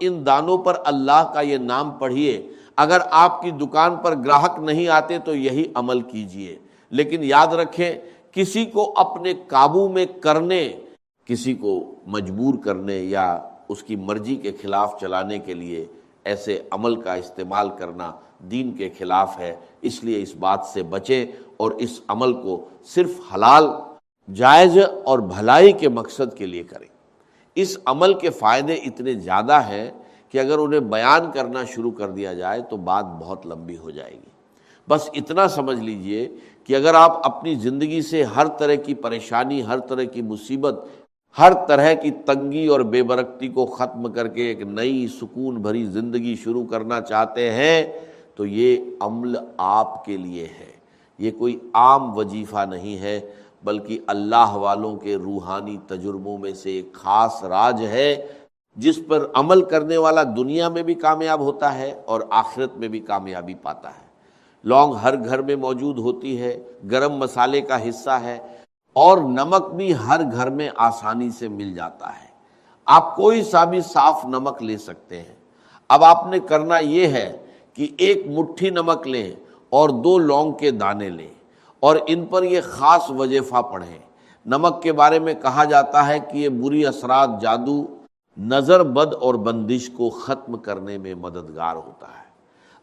ان دانوں پر اللہ کا یہ نام پڑھیے، اگر آپ کی دکان پر گراہک نہیں آتے تو یہی عمل کیجئے، لیکن یاد رکھیں کسی کو اپنے قابو میں کرنے، کسی کو مجبور کرنے یا اس کی مرضی کے خلاف چلانے کے لیے ایسے عمل کا استعمال کرنا دین کے خلاف ہے۔ اس لیے اس بات سے بچیں اور اس عمل کو صرف حلال، جائز اور بھلائی کے مقصد کے لیے کریں۔ اس عمل کے فائدے اتنے زیادہ ہیں کہ اگر انہیں بیان کرنا شروع کر دیا جائے تو بات بہت لمبی ہو جائے گی۔ بس اتنا سمجھ لیجئے کہ اگر آپ اپنی زندگی سے ہر طرح کی پریشانی، ہر طرح کی مصیبت، ہر طرح کی تنگی اور بے برکتی کو ختم کر کے ایک نئی سکون بھری زندگی شروع کرنا چاہتے ہیں تو یہ عمل آپ کے لیے ہے۔ یہ کوئی عام وظیفہ نہیں ہے، بلکہ اللہ والوں کے روحانی تجربوں میں سے ایک خاص راج ہے، جس پر عمل کرنے والا دنیا میں بھی کامیاب ہوتا ہے اور آخرت میں بھی کامیابی پاتا ہے۔ لونگ ہر گھر میں موجود ہوتی ہے، گرم مسالے کا حصہ ہے، اور نمک بھی ہر گھر میں آسانی سے مل جاتا ہے۔ آپ کوئی سا بھی صاف نمک لے سکتے ہیں۔ اب آپ نے کرنا یہ ہے کہ ایک مٹھی نمک لیں اور 2 لونگ کے دانے لیں اور ان پر یہ خاص وظیفہ پڑھیں۔ نمک کے بارے میں کہا جاتا ہے کہ یہ بری اثرات، جادو، نظر بد اور بندش کو ختم کرنے میں مددگار ہوتا ہے۔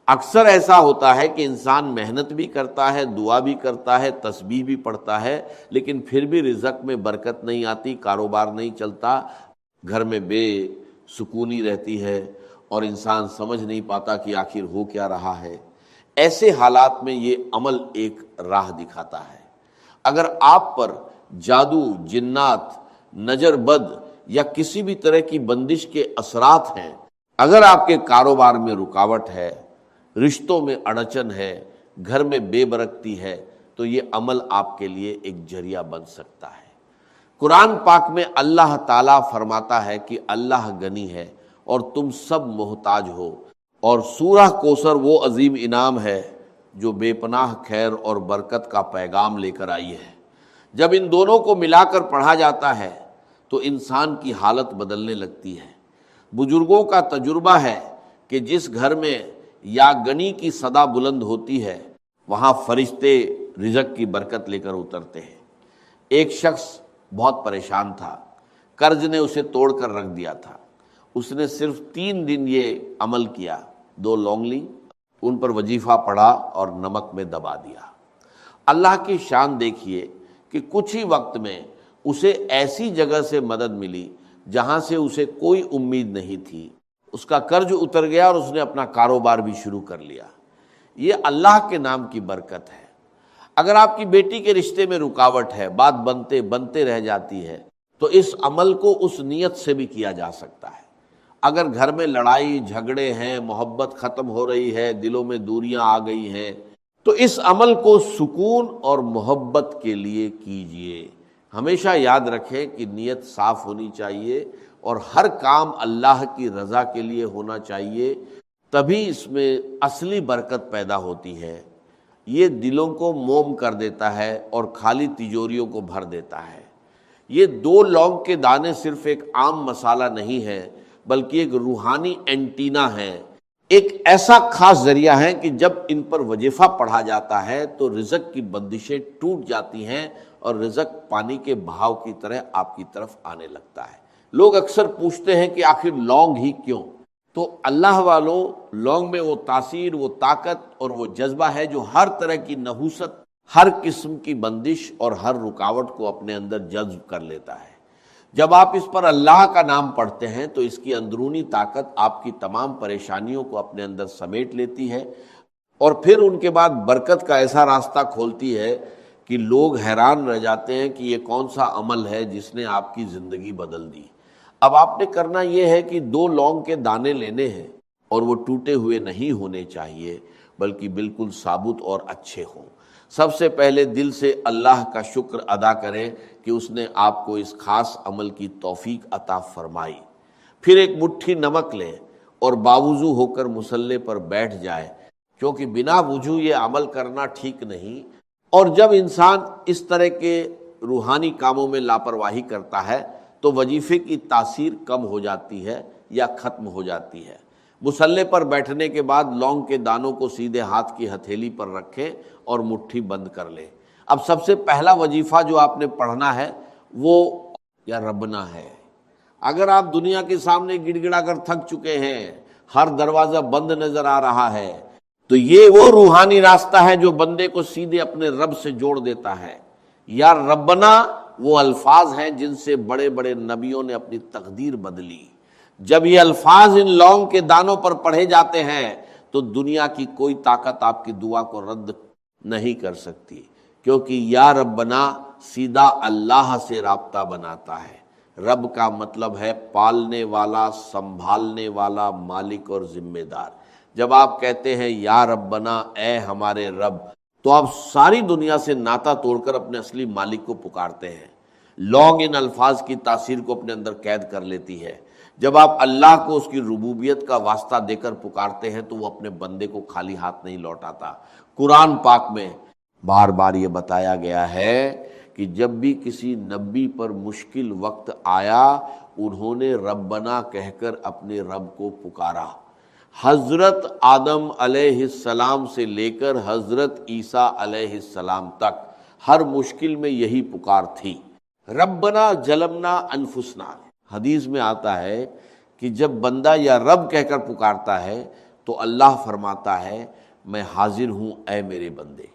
اکثر ایسا ہوتا ہے کہ انسان محنت بھی کرتا ہے، دعا بھی کرتا ہے، تسبیح بھی پڑھتا ہے، لیکن پھر بھی رزق میں برکت نہیں آتی، کاروبار نہیں چلتا، گھر میں بے سکونی رہتی ہے اور انسان سمجھ نہیں پاتا کہ آخر ہو کیا رہا ہے۔ ایسے حالات میں یہ عمل ایک راہ دکھاتا ہے۔ اگر آپ پر جادو، جنات، نظر بد یا کسی بھی طرح کی بندش کے اثرات ہیں، اگر آپ کے کاروبار میں رکاوٹ ہے، رشتوں میں اڑچن ہے، گھر میں بے برکتی ہے، تو یہ عمل آپ کے لیے ایک ذریعہ بن سکتا ہے۔ قرآن پاک میں اللہ تعالیٰ فرماتا ہے کہ اللہ غنی ہے اور تم سب محتاج ہو، اور سورہ کوثر وہ عظیم انعام ہے جو بے پناہ خیر اور برکت کا پیغام لے کر آئی ہے۔ جب ان دونوں کو ملا کر پڑھا جاتا ہے تو انسان کی حالت بدلنے لگتی ہے۔ بزرگوں کا تجربہ ہے کہ جس گھر میں یا غنی کی صدا بلند ہوتی ہے وہاں فرشتے رزق کی برکت لے کر اترتے ہیں۔ ایک شخص بہت پریشان تھا، قرض نے اسے توڑ کر رکھ دیا تھا۔ اس نے صرف 3 دن یہ عمل کیا، 2 لونگ لی، ان پر وظیفہ پڑھا اور نمک میں دبا دیا۔ اللہ کی شان دیکھیے کہ کچھ ہی وقت میں اسے ایسی جگہ سے مدد ملی جہاں سے اسے کوئی امید نہیں تھی۔ اس کا قرض اتر گیا اور اس نے اپنا کاروبار بھی شروع کر لیا۔ یہ اللہ کے نام کی برکت ہے۔ اگر آپ کی بیٹی کے رشتے میں رکاوٹ ہے، بات بنتے بنتے رہ جاتی ہے، تو اس عمل کو اس نیت سے بھی کیا جا سکتا ہے۔ اگر گھر میں لڑائی جھگڑے ہیں، محبت ختم ہو رہی ہے، دلوں میں دوریاں آ گئی ہیں، تو اس عمل کو سکون اور محبت کے لیے کیجئے۔ ہمیشہ یاد رکھیں کہ نیت صاف ہونی چاہیے اور ہر کام اللہ کی رضا کے لیے ہونا چاہیے، تبھی اس میں اصلی برکت پیدا ہوتی ہے۔ یہ دلوں کو موم کر دیتا ہے اور خالی تجوریوں کو بھر دیتا ہے۔ یہ 2 لونگ کے دانے صرف ایک عام مسالہ نہیں ہے، بلکہ ایک روحانی اینٹینا ہے، ایک ایسا خاص ذریعہ ہے کہ جب ان پر وظیفہ پڑھا جاتا ہے تو رزق کی بندشیں ٹوٹ جاتی ہیں اور رزق پانی کے بہاؤ کی طرح آپ کی طرف آنے لگتا ہے۔ لوگ اکثر پوچھتے ہیں کہ آخر لونگ ہی کیوں؟ تو اللہ والوں، لونگ میں وہ تاثیر، وہ طاقت اور وہ جذبہ ہے جو ہر طرح کی نحوست، ہر قسم کی بندش اور ہر رکاوٹ کو اپنے اندر جذب کر لیتا ہے۔ جب آپ اس پر اللہ کا نام پڑھتے ہیں تو اس کی اندرونی طاقت آپ کی تمام پریشانیوں کو اپنے اندر سمیٹ لیتی ہے اور پھر ان کے بعد برکت کا ایسا راستہ کھولتی ہے کہ لوگ حیران رہ جاتے ہیں کہ یہ کون سا عمل ہے جس نے آپ کی زندگی بدل دی۔ اب آپ نے کرنا یہ ہے کہ 2 لونگ کے دانے لینے ہیں اور وہ ٹوٹے ہوئے نہیں ہونے چاہیے، بلکہ بالکل ثابت اور اچھے ہوں۔ سب سے پہلے دل سے اللہ کا شکر ادا کریں کہ اس نے آپ کو اس خاص عمل کی توفیق عطا فرمائی۔ پھر ایک مٹھی نمک لیں اور باوضو ہو کر مصلی پر بیٹھ جائے، کیونکہ بنا وضو یہ عمل کرنا ٹھیک نہیں، اور جب انسان اس طرح کے روحانی کاموں میں لاپرواہی کرتا ہے تو وظیفے کی تاثیر کم ہو جاتی ہے، یا ختم ہو جاتی ہے۔ مصلے پر بیٹھنے کے بعد لونگ کے دانوں کو سیدھے ہاتھ کی ہتھیلی پر رکھیں اور مٹھی بند کر لیں۔ اب سب سے پہلا وظیفہ جو آپ نے پڑھنا ہے وہ یا ربنا ہے۔ اگر آپ دنیا کے سامنے گڑ گڑا کر تھک چکے ہیں، ہر دروازہ بند نظر آ رہا ہے، تو یہ وہ روحانی راستہ ہے جو بندے کو سیدھے اپنے رب سے جوڑ دیتا ہے۔ یا ربنا وہ الفاظ ہیں جن سے بڑے بڑے نبیوں نے اپنی تقدیر بدلی۔ جب یہ الفاظ ان لونگ کے دانوں پر پڑھے جاتے ہیں تو دنیا کی کوئی طاقت آپ کی دعا کو رد نہیں کر سکتی، کیونکہ یا ربنا سیدھا اللہ سے رابطہ بناتا ہے۔ رب کا مطلب ہے پالنے والا، سنبھالنے والا، مالک اور ذمہ دار۔ جب آپ کہتے ہیں یا ربنا اے ہمارے رب، تو آپ ساری دنیا سے ناطہ توڑ کر اپنے اصلی مالک کو پکارتے ہیں۔ لونگ ان الفاظ کی تاثیر کو اپنے اندر قید کر لیتی ہے۔ جب آپ اللہ کو اس کی ربوبیت کا واسطہ دے کر پکارتے ہیں تو وہ اپنے بندے کو خالی ہاتھ نہیں لوٹاتا۔ قرآن پاک میں بار بار یہ بتایا گیا ہے کہ جب بھی کسی نبی پر مشکل وقت آیا انہوں نے ربنا کہہ کر اپنے رب کو پکارا۔ حضرت آدم علیہ السلام سے لے کر حضرت عیسیٰ علیہ السلام تک ہر مشکل میں یہی پکار تھی، ربنا ظلمنا انفسنا۔ حدیث میں آتا ہے کہ جب بندہ یا رب کہہ کر پکارتا ہے تو اللہ فرماتا ہے میں حاضر ہوں اے میرے بندے۔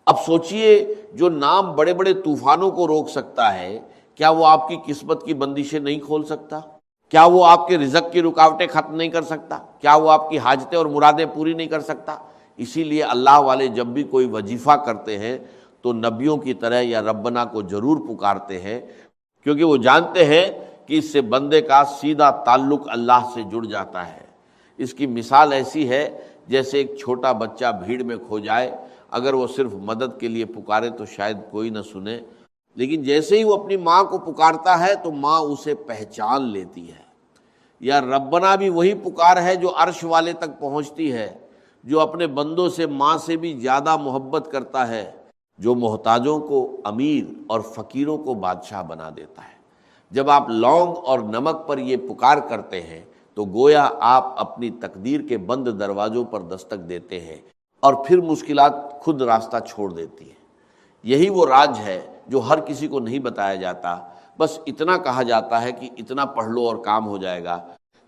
اب سوچئے جو نام بڑے بڑے طوفانوں کو روک سکتا ہے، کیا وہ آپ کی قسمت کی بندشیں نہیں کھول سکتا؟ کیا وہ آپ کے رزق کی رکاوٹیں ختم نہیں کر سکتا؟ کیا وہ آپ کی حاجتیں اور مرادیں پوری نہیں کر سکتا؟ اسی لیے اللہ والے جب بھی کوئی وظیفہ کرتے ہیں تو نبیوں کی طرح یا ربنا کو ضرور پکارتے ہیں، کیونکہ وہ جانتے ہیں کہ اس سے بندے کا سیدھا تعلق اللہ سے جڑ جاتا ہے۔ اس کی مثال ایسی ہے جیسے ایک چھوٹا بچہ بھیڑ میں کھو جائے، اگر وہ صرف مدد کے لیے پکارے تو شاید کوئی نہ سنے، لیکن جیسے ہی وہ اپنی ماں کو پکارتا ہے تو ماں اسے پہچان لیتی ہے۔ یا ربنا بھی وہی پکار ہے جو عرش والے تک پہنچتی ہے، جو اپنے بندوں سے ماں سے بھی زیادہ محبت کرتا ہے، جو محتاجوں کو امیر اور فقیروں کو بادشاہ بنا دیتا ہے۔ جب آپ لونگ اور نمک پر یہ پکار کرتے ہیں تو گویا آپ اپنی تقدیر کے بند دروازوں پر دستک دیتے ہیں اور پھر مشکلات خود راستہ چھوڑ دیتی ہیں۔ یہی وہ راز ہے جو ہر کسی کو نہیں بتایا جاتا، بس اتنا کہا جاتا ہے کہ اتنا پڑھ لو اور کام ہو جائے گا،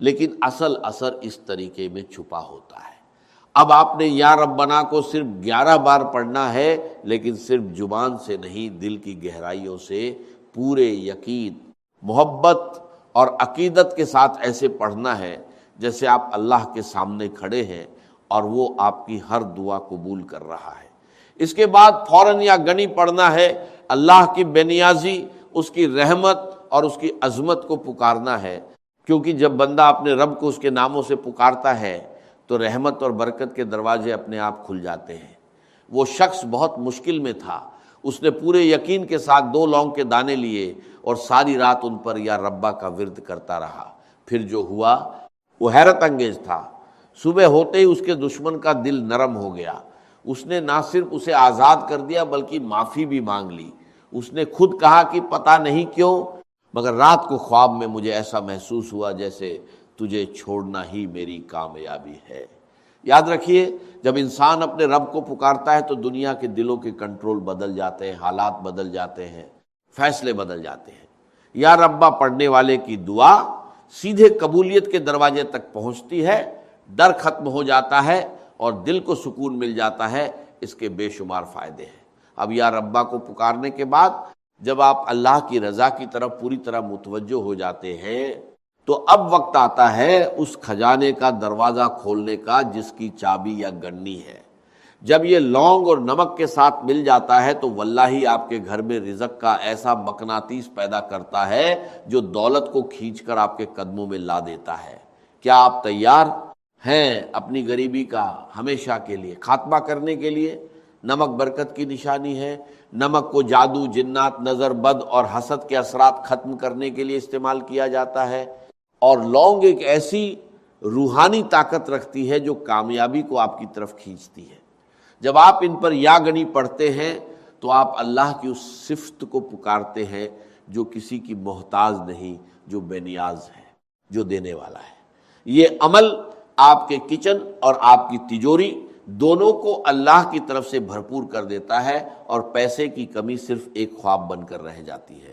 لیکن اصل اثر اس طریقے میں چھپا ہوتا ہے۔ اب آپ نے یا ربنا کو صرف 11 بار پڑھنا ہے، لیکن صرف زبان سے نہیں، دل کی گہرائیوں سے پورے یقین، محبت اور عقیدت کے ساتھ ایسے پڑھنا ہے جیسے آپ اللہ کے سامنے کھڑے ہیں اور وہ آپ کی ہر دعا قبول کر رہا ہے۔ اس کے بعد فوراً یا گنی پڑھنا ہے، اللہ کی بے نیازی، اس کی رحمت اور اس کی عظمت کو پکارنا ہے، کیونکہ جب بندہ اپنے رب کو اس کے ناموں سے پکارتا ہے تو رحمت اور برکت کے دروازے اپنے آپ کھل جاتے ہیں۔ وہ شخص بہت مشکل میں تھا، اس نے پورے یقین کے ساتھ 2 لونگ کے دانے لیے اور ساری رات ان پر یا ربا کا ورد کرتا رہا۔ پھر جو ہوا وہ حیرت انگیز تھا۔ صبح ہوتے ہی اس کے دشمن کا دل نرم ہو گیا۔ اس نے نہ صرف اسے آزاد کر دیا بلکہ معافی بھی مانگ لی۔ اس نے خود کہا کہ پتہ نہیں کیوں مگر رات کو خواب میں مجھے ایسا محسوس ہوا جیسے تجھے چھوڑنا ہی میری کامیابی ہے۔ یاد رکھیے جب انسان اپنے رب کو پکارتا ہے تو دنیا کے دلوں کے کنٹرول بدل جاتے ہیں، حالات بدل جاتے ہیں، فیصلے بدل جاتے ہیں۔ یا ربا پڑھنے والے کی دعا سیدھے قبولیت کے دروازے تک پہنچتی ہے، ڈر ختم ہو جاتا ہے اور دل کو سکون مل جاتا ہے۔ اس کے بے شمار فائدے ہیں۔ اب یا ربا کو پکارنے کے بعد جب آپ اللہ کی رضا کی طرف پوری طرح متوجہ ہو جاتے ہیں تو اب وقت آتا ہے اس خزانے کا دروازہ کھولنے کا جس کی چابی یا گنی ہے۔ جب یہ لونگ اور نمک کے ساتھ مل جاتا ہے تو واللہ آپ کے گھر میں رزق کا ایسا مقناطیس پیدا کرتا ہے جو دولت کو کھینچ کر آپ کے قدموں میں لا دیتا ہے۔ کیا آپ تیار ہیں اپنی غریبی کا ہمیشہ کے لیے خاتمہ کرنے کے لیے؟ نمک برکت کی نشانی ہے۔ نمک کو جادو، جنات، نظر بد اور حسد کے اثرات ختم کرنے کے لیے استعمال کیا جاتا ہے، اور لونگ ایک ایسی روحانی طاقت رکھتی ہے جو کامیابی کو آپ کی طرف کھینچتی ہے۔ جب آپ ان پر یا گنی پڑھتے ہیں تو آپ اللہ کی اس صفت کو پکارتے ہیں جو کسی کی محتاج نہیں، جو بے نیاز ہے۔ جو دینے والا ہے۔ یہ عمل آپ کے کچن اور آپ کی تجوری دونوں کو اللہ کی طرف سے بھرپور کر دیتا ہے، اور پیسے کی کمی صرف ایک خواب بن کر رہ جاتی ہے۔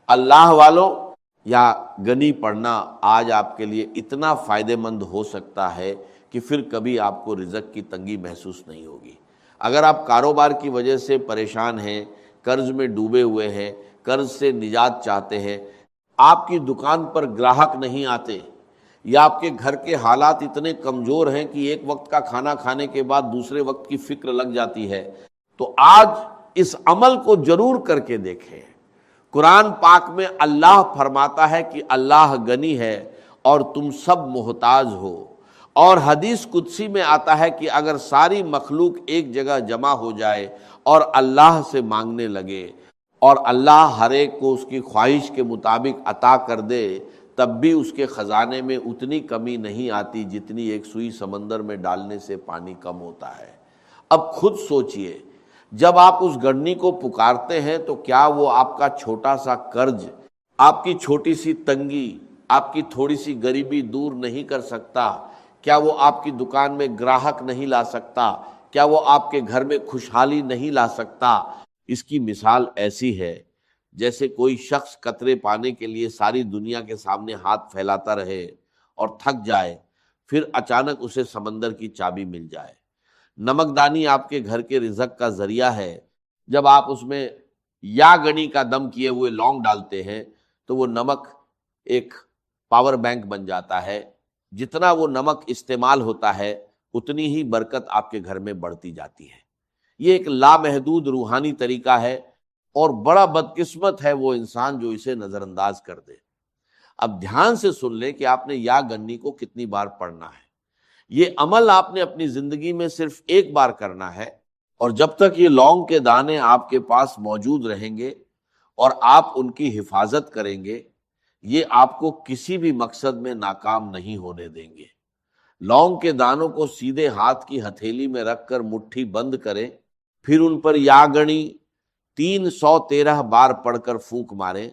اللہ والوں، یا غنی پڑھنا آج آپ کے لیے اتنا فائدہ مند ہو سکتا ہے کہ پھر کبھی آپ کو رزق کی تنگی محسوس نہیں ہوگی۔ اگر آپ کاروبار کی وجہ سے پریشان ہیں، قرض میں ڈوبے ہوئے ہیں، قرض سے نجات چاہتے ہیں، آپ کی دکان پر گراہک نہیں آتے، یا آپ کے گھر کے حالات اتنے کمزور ہیں کہ ایک وقت کا کھانا کھانے کے بعد دوسرے وقت کی فکر لگ جاتی ہے، تو آج اس عمل کو ضرور کر کے دیکھیں۔ قرآن پاک میں اللہ فرماتا ہے کہ اللہ غنی ہے اور تم سب محتاج ہو، اور حدیث قدسی میں آتا ہے کہ اگر ساری مخلوق ایک جگہ جمع ہو جائے اور اللہ سے مانگنے لگے اور اللہ ہر ایک کو اس کی خواہش کے مطابق عطا کر دے، تب بھی اس کے خزانے میں اتنی کمی نہیں آتی جتنی ایک سوئی سمندر میں ڈالنے سے پانی کم ہوتا ہے۔ اب خود سوچئے، جب آپ اس گڑنی کو پکارتے ہیں تو کیا وہ آپ کا چھوٹا سا قرض، آپ کی چھوٹی سی تنگی، آپ کی تھوڑی سی غریبی دور نہیں کر سکتا؟ کیا وہ آپ کی دکان میں گراہک نہیں لا سکتا؟ کیا وہ آپ کے گھر میں خوشحالی نہیں لا سکتا؟ اس کی مثال ایسی ہے جیسے کوئی شخص قطرے پانے کے لیے ساری دنیا کے سامنے ہاتھ پھیلاتا رہے اور تھک جائے، پھر اچانک اسے سمندر کی چابی مل جائے۔ نمکدانی آپ کے گھر کے رزق کا ذریعہ ہے۔ جب آپ اس میں یا گنی کا دم کیے ہوئے لونگ ڈالتے ہیں تو وہ نمک ایک پاور بینک بن جاتا ہے، جتنا وہ نمک استعمال ہوتا ہے اتنی ہی برکت آپ کے گھر میں بڑھتی جاتی ہے۔ یہ ایک لامحدود روحانی طریقہ ہے، اور بڑا بدقسمت ہے وہ انسان جو اسے نظر انداز کر دے۔ اب دھیان سے سن لیں کہ آپ نے یا گنی کو کتنی بار پڑھنا ہے۔ یہ عمل آپ نے اپنی زندگی میں صرف ایک بار کرنا ہے، اور جب تک یہ لونگ کے دانے آپ کے پاس موجود رہیں گے اور آپ ان کی حفاظت کریں گے، یہ آپ کو کسی بھی مقصد میں ناکام نہیں ہونے دیں گے۔ لونگ کے دانوں کو سیدھے ہاتھ کی ہتھیلی میں رکھ کر مٹھی بند کریں، پھر ان پر یا گنی 313 بار پڑھ کر پھونک ماریں،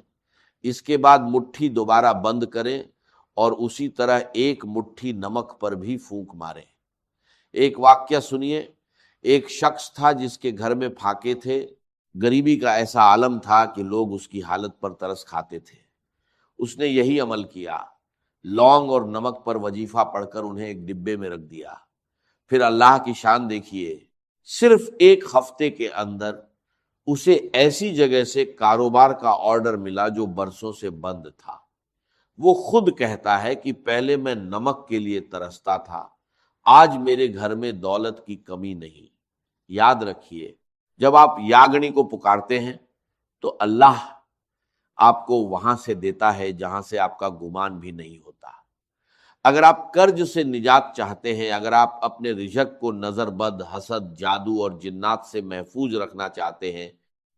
اس کے بعد مٹھی دوبارہ بند کریں اور اسی طرح ایک مٹھی نمک پر بھی پھونک ماریں۔ ایک واقعہ سنیے، ایک شخص تھا جس کے گھر میں پھاکے تھے، غریبی کا ایسا عالم تھا کہ لوگ اس کی حالت پر ترس کھاتے تھے۔ اس نے یہی عمل کیا، لونگ اور نمک پر وظیفہ پڑھ کر انہیں ایک ڈبے میں رکھ دیا۔ پھر اللہ کی شان دیکھیے، صرف ایک ہفتے کے اندر اسے ایسی جگہ سے کاروبار کا آرڈر ملا جو برسوں سے بند تھا۔ وہ خود کہتا ہے کہ پہلے میں نمک کے لیے ترستا تھا، آج میرے گھر میں دولت کی کمی نہیں۔ یاد رکھیے، جب آپ یاگنی کو پکارتے ہیں تو اللہ آپ کو وہاں سے دیتا ہے جہاں سے آپ کا گمان بھی نہیں ہوتا۔ اگر آپ قرض سے نجات چاہتے ہیں، اگر آپ اپنے رزق کو نظر بد، حسد، جادو اور جنات سے محفوظ رکھنا چاہتے ہیں،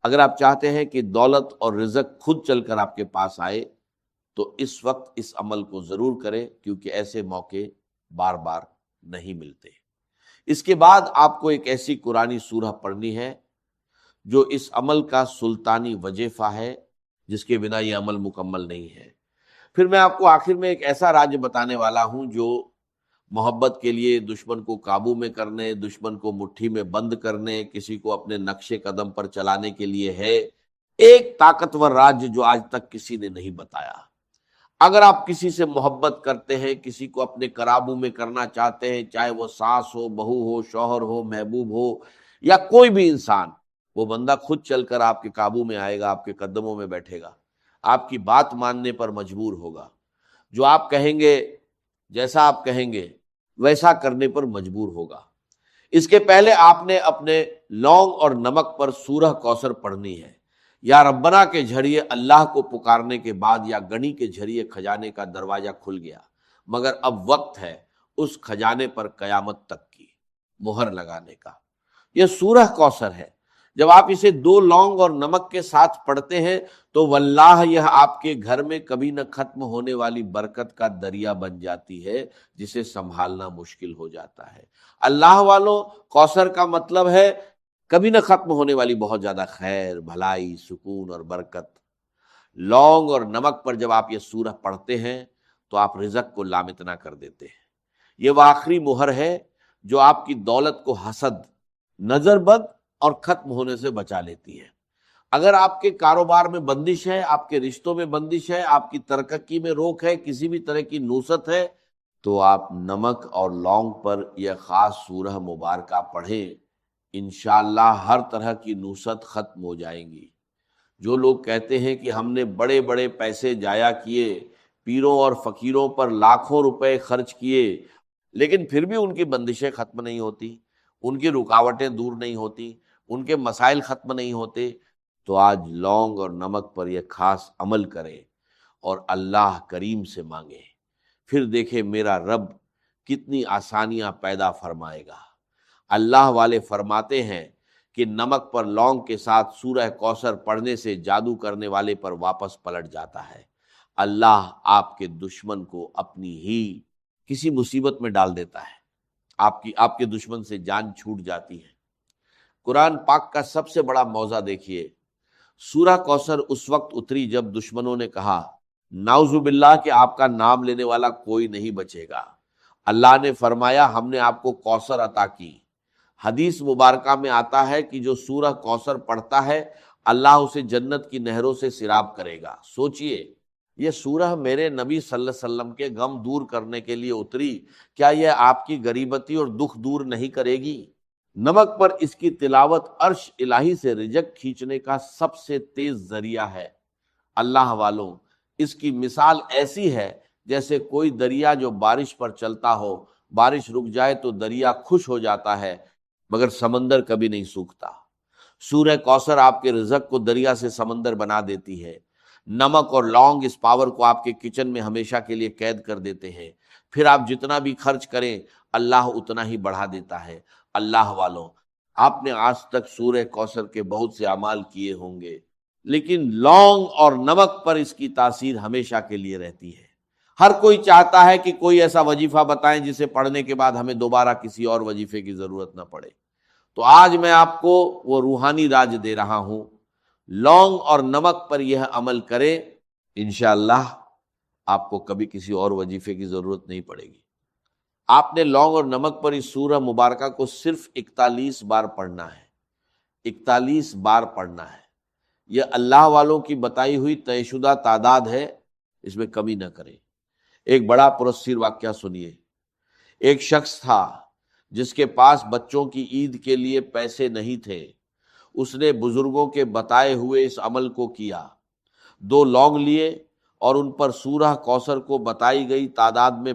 اگر آپ چاہتے ہیں کہ دولت اور رزق خود چل کر آپ کے پاس آئے، تو اس وقت اس عمل کو ضرور کریں، کیونکہ ایسے موقع بار بار نہیں ملتے۔ اس کے بعد آپ کو ایک ایسی قرآنی سورہ پڑھنی ہے جو اس عمل کا سلطانی وظیفہ ہے، جس کے بنا یہ عمل مکمل نہیں ہے۔ پھر میں آپ کو آخر میں ایک ایسا راز بتانے والا ہوں جو محبت کے لیے دشمن کو قابو میں کرنے، دشمن کو مٹھی میں بند کرنے، کسی کو اپنے نقش قدم پر چلانے کے لیے ہے۔ ایک طاقتور راز جو آج تک کسی نے نہیں بتایا۔ اگر آپ کسی سے محبت کرتے ہیں، کسی کو اپنے قابو میں کرنا چاہتے ہیں، چاہے وہ ساس ہو، بہو ہو، شوہر ہو، محبوب ہو، یا کوئی بھی انسان، وہ بندہ خود چل کر آپ کے قابو میں آئے گا، آپ کے قدموں میں بیٹھے گا، آپ کی بات ماننے پر مجبور ہوگا، جو آپ کہیں گے، جیسا آپ کہیں گے ویسا کرنے پر مجبور ہوگا۔ اس کے پہلے آپ نے اپنے لونگ اور نمک پر سورہ کوثر پڑھنی ہے۔ یا ربنا کے ذریعے اللہ کو پکارنے کے بعد یا گنی کے ذریعے خزانے کا دروازہ کھل گیا، مگر اب وقت ہے اس خزانے پر قیامت تک کی مہر لگانے کا۔ یہ سورہ کوثر ہے۔ جب آپ اسے 2 لونگ اور نمک کے ساتھ پڑھتے ہیں تو واللہ یہ آپ کے گھر میں کبھی نہ ختم ہونے والی برکت کا دریا بن جاتی ہے، جسے سنبھالنا مشکل ہو جاتا ہے۔ اللہ والوں، کوثر کا مطلب ہے کبھی نہ ختم ہونے والی بہت زیادہ خیر، بھلائی، سکون اور برکت۔ لونگ اور نمک پر جب آپ یہ سورہ پڑھتے ہیں تو آپ رزق کو لامتنا کر دیتے ہیں۔ یہ وہ آخری مہر ہے جو آپ کی دولت کو حسد، نظر بد اور ختم ہونے سے بچا لیتی ہے۔ اگر آپ کے کاروبار میں بندش ہے، آپ کے رشتوں میں بندش ہے، آپ کی ترقی میں روک ہے، کسی بھی طرح کی نوست ہے، تو آپ نمک اور لونگ پر یہ خاص سورہ مبارکہ پڑھیں، انشاءاللہ ہر طرح کی نوست ختم ہو جائیں گی۔ جو لوگ کہتے ہیں کہ ہم نے بڑے بڑے پیسے جایا کیے، پیروں اور فقیروں پر لاکھوں روپے خرچ کیے، لیکن پھر بھی ان کی بندشیں ختم نہیں ہوتی، ان کی رکاوٹیں دور نہیں ہوتی، ان کے مسائل ختم نہیں ہوتے، تو آج لونگ اور نمک پر یہ خاص عمل کریں اور اللہ کریم سے مانگیں، پھر دیکھیں میرا رب کتنی آسانیاں پیدا فرمائے گا۔ اللہ والے فرماتے ہیں کہ نمک پر لونگ کے ساتھ سورہ کوثر پڑھنے سے جادو کرنے والے پر واپس پلٹ جاتا ہے۔ اللہ آپ کے دشمن کو اپنی ہی کسی مصیبت میں ڈال دیتا ہے، آپ کے دشمن سے جان چھوٹ جاتی ہے۔ قرآن پاک کا سب سے بڑا موضع دیکھیے، سورہ کوثر اس وقت اتری جب دشمنوں نے کہا نعوذ باللہ کہ آپ کا نام لینے والا کوئی نہیں بچے گا۔ اللہ نے فرمایا ہم نے آپ کو کوثر عطا کی۔ حدیث مبارکہ میں آتا ہے کہ جو سورہ کوثر پڑھتا ہے اللہ اسے جنت کی نہروں سے سیراب کرے گا۔ سوچئے، یہ سورہ میرے نبی صلی اللہ علیہ وسلم کے غم دور کرنے کے لیے اتری، کیا یہ آپ کی غریبتی اور دکھ دور نہیں کرے گی؟ نمک پر اس کی تلاوت عرش الہی سے رزق کھینچنے کا سب سے تیز ذریعہ ہے۔ اللہ والوں، اس کی مثال ایسی ہے جیسے کوئی دریا جو بارش پر چلتا ہو، بارش رک جائے تو دریا خوش ہو جاتا ہے مگر سمندر کبھی نہیں سوکھتا۔ سورہ کوثر آپ کے رزق کو دریا سے سمندر بنا دیتی ہے۔ نمک اور لونگ اس پاور کو آپ کے کچن میں ہمیشہ کے لیے قید کر دیتے ہیں، پھر آپ جتنا بھی خرچ کریں اللہ اتنا ہی بڑھا دیتا ہے۔ اللہ والوں، آپ نے آج تک سورہ کوثر کے بہت سے اعمال کیے ہوں گے، لیکن لونگ اور نمک پر اس کی تاثیر ہمیشہ کے لیے رہتی ہے۔ ہر کوئی چاہتا ہے کہ کوئی ایسا وظیفہ بتائیں جسے پڑھنے کے بعد ہمیں دوبارہ کسی اور وظیفے کی ضرورت نہ پڑے، تو آج میں آپ کو وہ روحانی راج دے رہا ہوں۔ لونگ اور نمک پر یہ عمل کریں، انشاءاللہ آپ کو کبھی کسی اور وظیفے کی ضرورت نہیں پڑے گی۔ آپ نے لونگ اور نمک پر اس سورہ مبارکہ کو صرف 41 بار پڑھنا ہے، 41 بار پڑھنا ہے۔ یہ اللہ والوں کی بتائی ہوئی طے شدہ تعداد ہے، اس میں کمی نہ کریں۔ ایک بڑا پرسیر واقعہ سنیے۔ ایک شخص تھا جس کے پاس بچوں کی عید کے لیے پیسے نہیں تھے۔ اس نے بزرگوں کے بتائے ہوئے اس عمل کو کیا، 2 لونگ لیے اور ان پر سورہ کوثر کو بتائی گئی تعداد میں